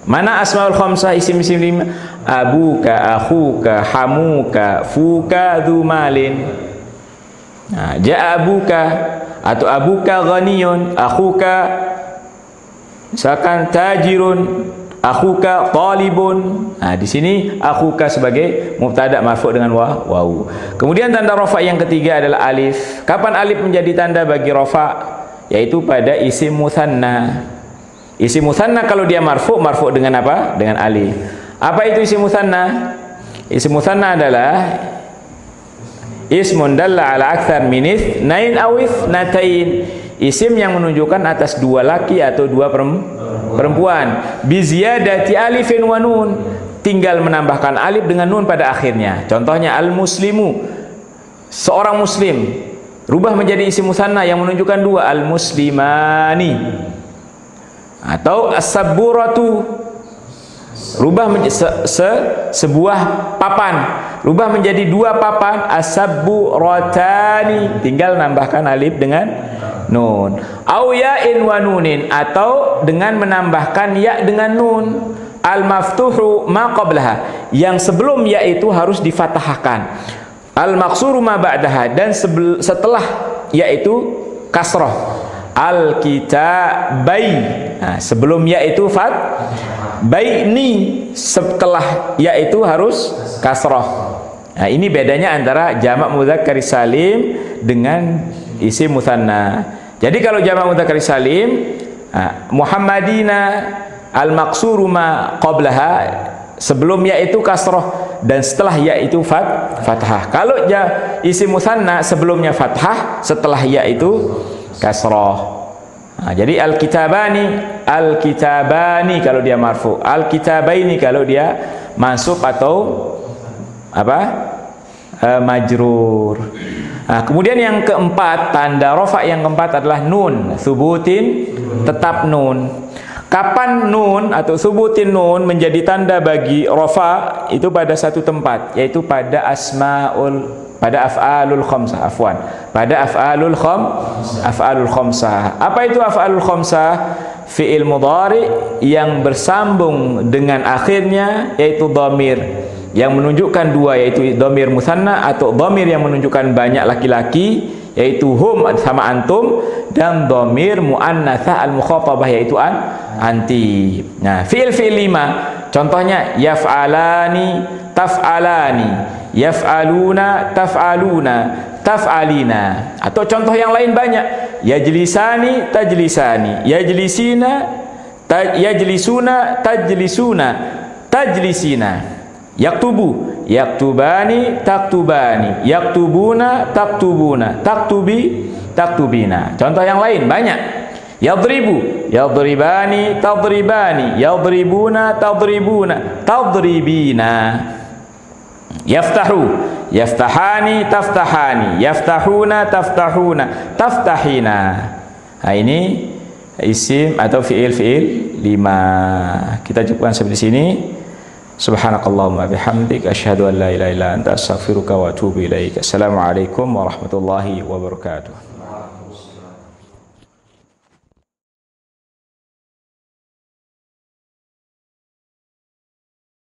Mana asmaul khamsah? Isim-isim 5. Abuka, akhuka, hamuka, fuka, dzumalin. Nah, ja'a abuka atau abuka ghaniyun, akhuka misalkan tajirun, akhuka talibun. Nah, di sini akhuka sebagai mubtada marfu dengan wawu. Kemudian tanda rafa yang ketiga adalah alif. Kapan alif menjadi tanda bagi rafa? Yaitu pada isim mutsanna. Isim mutsanna kalau dia marfu dengan apa? Dengan alif. Apa itu isim mutsanna? Isim mutsanna adalah ismun dalla ala aktsar min itsnain aw itsnatain. Isim yang menunjukkan atas dua laki atau dua perempuan. Bi ziyadati alifin wa nun. Tinggal menambahkan alif dengan nun pada akhirnya. Contohnya al-muslimu, seorang muslim, rubah menjadi isim mutsanna yang menunjukkan dua, al-muslimani. Atau as-sabburatu, rubah menjadi sebuah papan, rubah menjadi dua papan, as-sabburatani, tinggal nambahkan alif dengan nun. Au ya'in wa nunin, atau dengan menambahkan ya dengan nun. Al-maftuhu ma qablaha, yang sebelum ya itu harus difathahkan. Al-maqsuru ma ba'daha, dan setelah ya itu kasrah. Al-kitabai, nah, sebelum ya itu baini, setelah ya itu harus kasrah. Nah, ini bedanya antara jamak mudzakkar salim dengan isim mutsanna. Jadi kalau jamak mudzakkar salim, Muhammadina, al-maqsuru ma qablaha, sebelum ya itu kasrah dan setelah ya itu fathah. Kalau isim mutsanna sebelumnya fathah, setelah ya itu kasrah. Nah, jadi al-kitabani kalau dia marfu, al-kitabaini kalau dia mansub atau apa? Majrur. Nah, kemudian yang keempat, tanda rafa yang keempat adalah nun, subutin, tetap nun. Kapan nun atau subutin nun menjadi tanda bagi rafa? Itu pada satu tempat, yaitu pada af'alul khamsah, pada af'alul khamsah. Apa itu af'alul khamsah? Fi'il mudhari yang bersambung dengan akhirnya yaitu dhamir yang menunjukkan dua, yaitu dhamir mutsanna atau dhamir yang menunjukkan banyak laki-laki yaitu hum sama antum, dan dhamir muannatsah al-mukhatabah yaitu anti. Nah, fi'il 5 contohnya yaf'alani, taf'alani, yaf'aluna, taf'aluna, taf'alina. Atau contoh yang lain banyak, yajlisani, tajlisani, yajlisina, yajlisuna, tajlisuna, tajlisina. Yaktubu, yaktubani, taktubani, yaktubuna, taktubuna, taktubi, taktubina. Contoh yang lain banyak. Yadribu, yadribani, tadribani, yadribuna, tadribuna, tadribina. Yaftahu, yaftahani, taftahani, yaftahuna, taftahuna, taftahina. Nah, ini isim atau fi'il 5. Kita cukupkan sampai di sini. Subhanakallahumma bihamdik asyhadu an la ilaha illa anta astaghfiruka wa atubu ilaik. Assalamualaikum warahmatullahi wabarakatuh.